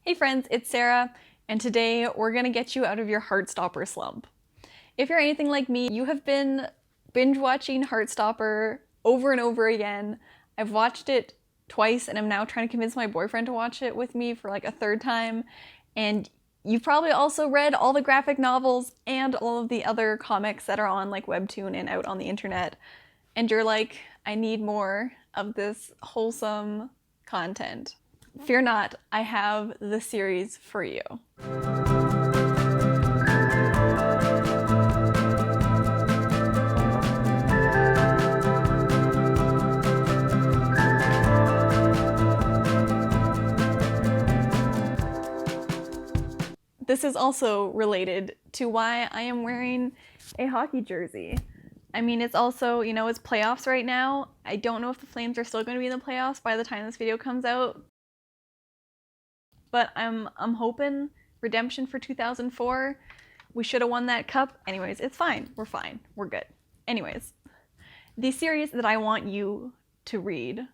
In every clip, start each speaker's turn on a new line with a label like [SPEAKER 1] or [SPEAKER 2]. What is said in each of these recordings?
[SPEAKER 1] Hey friends, it's Sarah, and today we're gonna get you out of your Heartstopper slump. If you're anything like me, you have been binge watching Heartstopper over and over again. I've watched it twice and I'm now trying to convince my boyfriend to watch it with me for like a third time. And you've probably also read all the graphic novels and all of the other comics that are on like Webtoon and out on the internet. And you're like, I need more of this wholesome content. Fear not, I have the series for you. This is also related to why I am wearing a hockey jersey. I mean, it's also, it's playoffs right now. I don't know if the Flames are still going to be in the playoffs by the time this video comes out. But I'm hoping redemption for 2004. We should have won that cup. Anyways, it's fine. We're fine. We're good. Anyways, the series that I want you to read,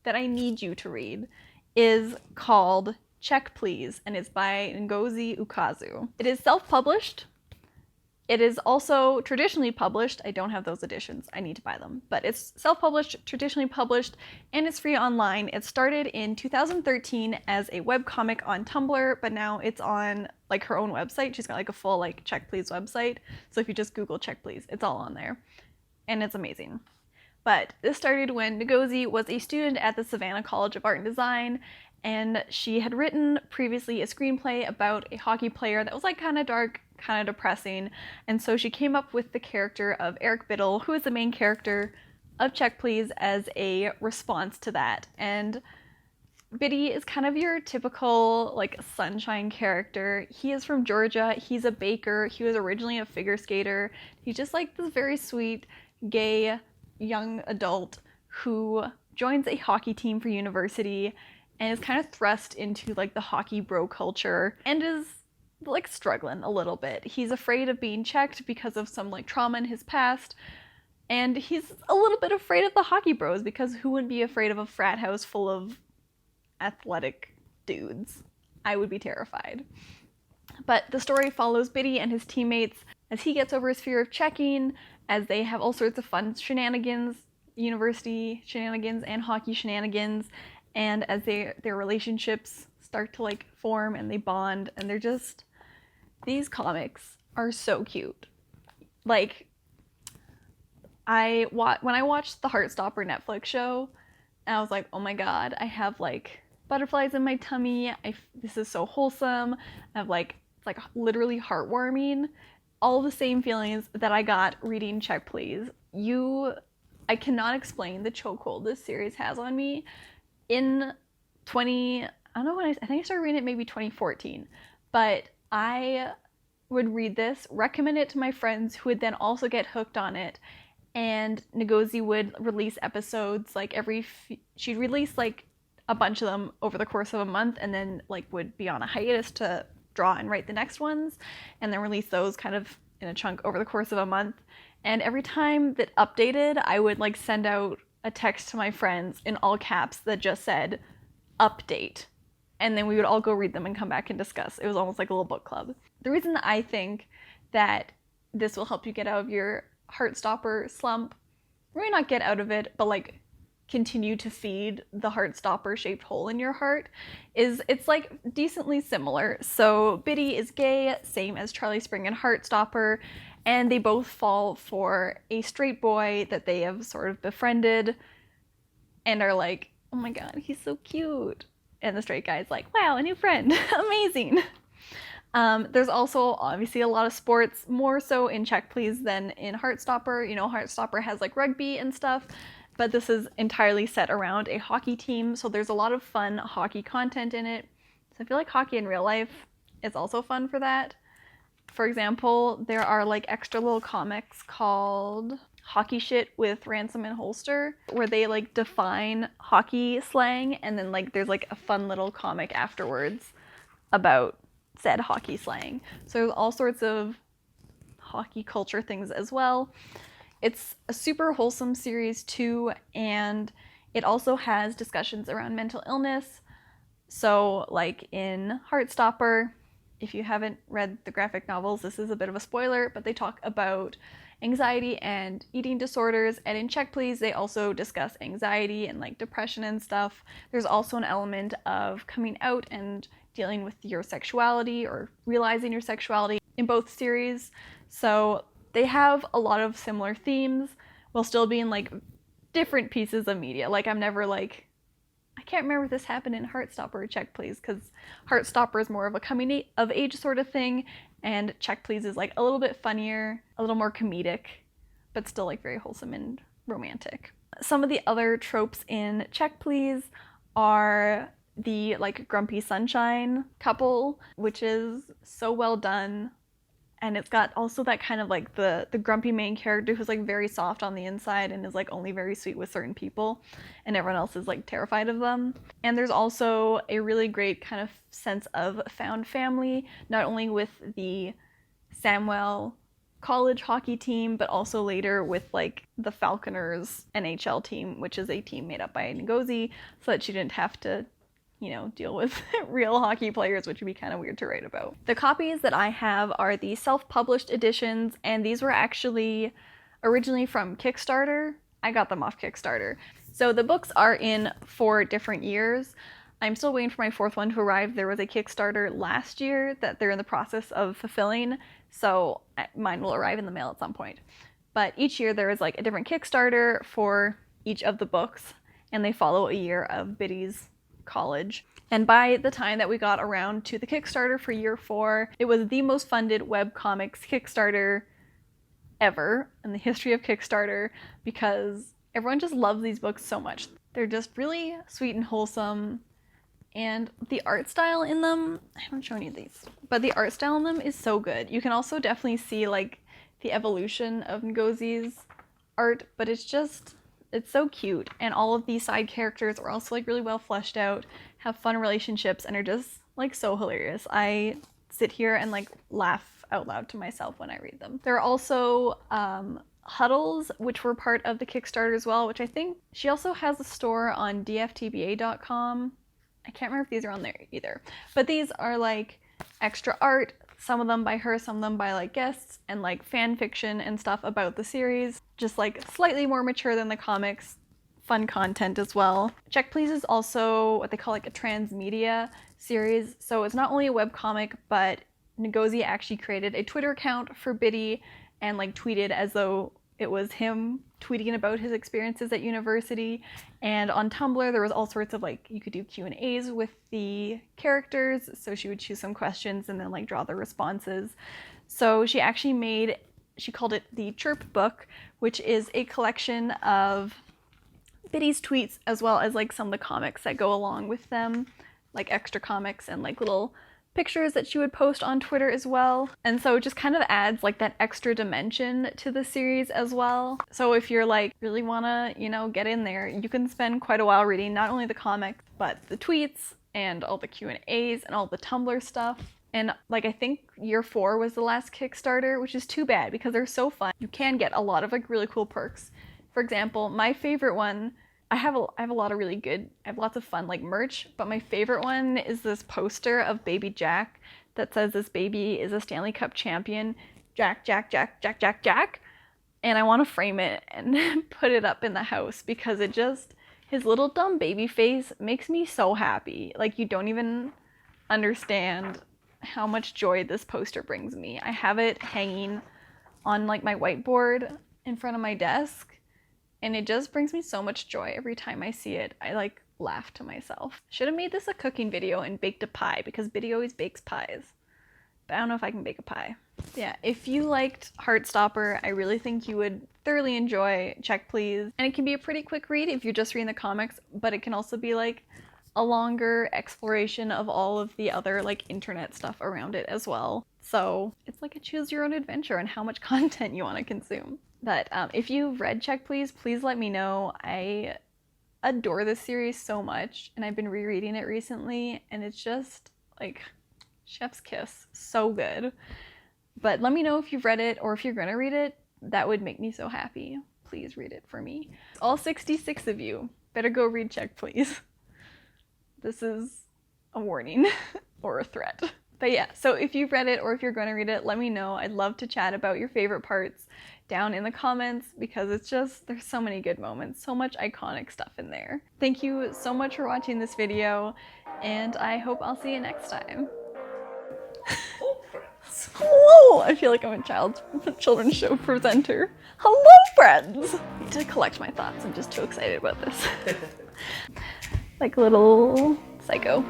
[SPEAKER 1] that I need you to read, is called Check Please, and it's by Ngozi Ukazu. It is self-published. It is also traditionally published. I don't have those editions. I need to buy them. But it's self-published, traditionally published, and it's free online. It started in 2013 as a webcomic on Tumblr, but now it's on like her own website. She's got like a full like Check Please website. So if you just Google Check Please, it's all on there. And it's amazing. But this started when Ngozi was a student at the Savannah College of Art and Design, and she had written previously a screenplay about a hockey player that was like kind of dark, kind of depressing, and so she came up with the character of Eric Biddle, who is the main character of Check Please, as a response to that. And Biddy is kind of your typical like sunshine character. He is from Georgia, he's a baker, he was originally a figure skater. He's just like this very sweet, gay, young adult who joins a hockey team for university and is kind of thrust into like the hockey bro culture and is like struggling a little bit. He's afraid of being checked because of some like trauma in his past, and he's a little bit afraid of the hockey bros because who wouldn't be afraid of a frat house full of athletic dudes? I would be terrified. But the story follows Biddy and his teammates as he gets over his fear of checking, as they have all sorts of fun shenanigans, university shenanigans and hockey shenanigans, and as their relationships start to like form and they bond, and they're just, these comics are so cute. Like, when I watched the Heartstopper Netflix show, I was like, oh my god, I have like butterflies in my tummy. This is so wholesome. I have like, it's like literally heartwarming. All the same feelings that I got reading Check Please. I cannot explain the chokehold this series has on me. In I don't know when I think I started reading it maybe 2014, but I would read this, recommend it to my friends who would then also get hooked on it, and Ngozi would release episodes like she'd release like a bunch of them over the course of a month, and then like would be on a hiatus to draw and write the next ones, and then release those kind of in a chunk over the course of a month. And every time that updated, I would like send out a text to my friends in all caps that just said update, and then we would all go read them and come back and discuss. It was almost like a little book club. The reason that I think that this will help you get out of your Heartstopper slump, maybe not get out of it, but like continue to feed the Heartstopper-shaped hole in your heart, is it's like decently similar. So Biddy is gay, same as Charlie Spring and Heartstopper, and they both fall for a straight boy that they have sort of befriended and are like, oh my god, he's so cute. And the straight guy's like, wow, a new friend, amazing. There's also obviously a lot of sports, more so in Check Please than in Heartstopper. Heartstopper has like rugby and stuff, but this is entirely set around a hockey team, so there's a lot of fun hockey content in it. So I feel like hockey in real life is also fun for that. For example, there are like extra little comics called Hockey Shit with Ransom and Holster, where they like define hockey slang, and then like there's like a fun little comic afterwards about said hockey slang. So there's all sorts of hockey culture things as well. It's a super wholesome series too, and it also has discussions around mental illness, So like in Heartstopper, if you haven't read the graphic novels, this is a bit of a spoiler, but they talk about anxiety and eating disorders, and in Check Please they also discuss anxiety and like depression and stuff. There's also an element of coming out and dealing with your sexuality or realizing your sexuality in both series. So they have a lot of similar themes while still being like different pieces of media. Like I'm never like, I can't remember if this happened in Heartstopper or Check Please, because Heartstopper is more of a coming of age sort of thing, and Check Please is like a little bit funnier, a little more comedic, but still like very wholesome and romantic. Some of the other tropes in Check Please are the like grumpy sunshine couple, which is so well done. And it's got also that kind of like the grumpy main character who's like very soft on the inside and is like only very sweet with certain people, and everyone else is like terrified of them. And there's also a really great kind of sense of found family, not only with the Samwell college hockey team, but also later with like the Falconers NHL team, which is a team made up by Ngozi, so that she didn't have to, you know, deal with real hockey players, which would be kind of weird to write about. The copies that I have are the self-published editions, and these were actually originally from Kickstarter. I got them off Kickstarter. So the books are in 4 different years. I'm still waiting for my 4th one to arrive. There was a Kickstarter last year that they're in the process of fulfilling, so mine will arrive in the mail at some point. But each year there is like a different Kickstarter for each of the books, and they follow a year of Biddy's college. And by the time that we got around to the Kickstarter for year 4, it was the most funded webcomics Kickstarter ever in the history of Kickstarter, because everyone just loves these books so much. They're just really sweet and wholesome, and the art style in them, I haven't shown you these, but the art style in them is so good. You can also definitely see like the evolution of Ngozi's art, but it's so cute, and all of these side characters are also like really well fleshed out, have fun relationships, and are just like so hilarious. I sit here and like laugh out loud to myself when I read them. There are also huddles, which were part of the Kickstarter as well, which I think she also has a store on dftba.com. I can't remember if these are on there either, but these are like extra art, some of them by her, some of them by like guests, and like fan fiction and stuff about the series, just like slightly more mature than the comics, fun content as well. Check Please is also what they call like a transmedia series, so it's not only a webcomic, but Ngozi actually created a Twitter account for Biddy and like tweeted as though it was him tweeting about his experiences at university. And on Tumblr there was all sorts of like, you could do Q&As with the characters, so she would choose some questions and then like draw the responses. So she actually she called it the Chirp Book, which is a collection of Biddy's tweets as well as like some of the comics that go along with them, like extra comics and like little pictures that she would post on Twitter as well. And so it just kind of adds like that extra dimension to the series as well. So if you're like really wanna, you know, get in there, you can spend quite a while reading not only the comics, but the tweets and all the Q&As and all the Tumblr stuff. And like I think year 4 was the last Kickstarter, which is too bad because they're so fun. You can get a lot of like really cool perks. For example, my favorite one, I have lots of fun like merch, but my favorite one is this poster of baby Jack that says this baby is a Stanley Cup champion, Jack, Jack, Jack, Jack, Jack, Jack. And I want to frame it and put it up in the house because his little dumb baby face makes me so happy. Like you don't even understand how much joy this poster brings me. I have it hanging on like my whiteboard in front of my desk, and it just brings me so much joy every time I see it. I like laugh to myself. Should have made this a cooking video and baked a pie because Biddy always bakes pies. But I don't know if I can bake a pie. Yeah, if you liked Heartstopper, I really think you would thoroughly enjoy Check Please. And it can be a pretty quick read if you're just reading the comics, but it can also be like a longer exploration of all of the other like internet stuff around it as well. So it's like a choose your own adventure and how much content you want to consume. But if you've read Check Please, please let me know. I adore this series so much, and I've been rereading it recently, and it's just like chef's kiss. So good. But let me know if you've read it, or if you're gonna read it. That would make me so happy. Please read it for me. All 66 of you better go read Check Please. This is a warning or a threat. But yeah, so if you've read it or if you're going to read it, let me know. I'd love to chat about your favorite parts down in the comments because it's just, there's so many good moments, so much iconic stuff in there. Thank you so much for watching this video, and I hope I'll see you next time.
[SPEAKER 2] Hello, friends.
[SPEAKER 1] Hello! I feel like I'm a children's show presenter. Hello, friends! I need to collect my thoughts. I'm just too excited about this. Like a little psycho.